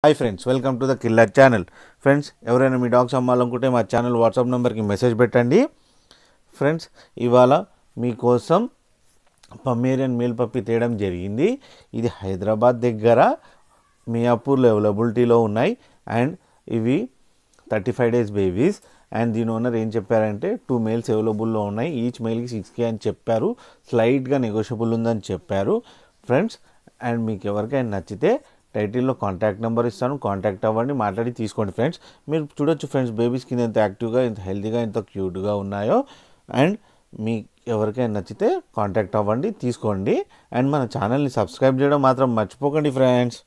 Hi friends, welcome to the killer channel. Friends, ఎవరైనా మీ dogs అమ్మాలనుకుంటే మా ఛానల్ వాట్సాప్ నెంబర్కి మెసేజ్ పెట్టండి. ఫ్రెండ్స్, ఇవాళ మీకోసం పమేరియన్ మేల్ పప్పి తేయడం జరిగింది. ఇది హైదరాబాద్ దగ్గర మియాపూర్లో అవైలబిలిటీలో ఉన్నాయి. అండ్ ఇవి 35 days బేబీస్. అండ్ దీని ఓనర్ ఏం చెప్పారంటే 2 males అవైలబుల్లో ఉన్నాయి. ఈచ్ మేల్కి 6K అని చెప్పారు. స్లైట్గా నెగోషియబుల్ ఉందని చెప్పారు. ఫ్రెండ్స్, అండ్ మీకు ఎవరికైనా నచ్చితే టైటిల్లో కాంటాక్ట్ నెంబర్ ఇస్తాను, కాంటాక్ట్ అవ్వండి, మాట్లాడి తీసుకోండి. ఫ్రెండ్స్, మీరు చూడొచ్చు ఫ్రెండ్స్, బేబీస్ కింద ఎంత యాక్టివ్గా, ఎంత హెల్తీగా, ఎంత క్యూట్గా ఉన్నాయో. అండ్ మీ ఎవరికైనా నచ్చితే కాంటాక్ట్ అవ్వండి, తీసుకోండి. అండ్ మన ఛానల్ని సబ్స్క్రైబ్ చేయడం మాత్రం మర్చిపోకండి ఫ్రెండ్స్.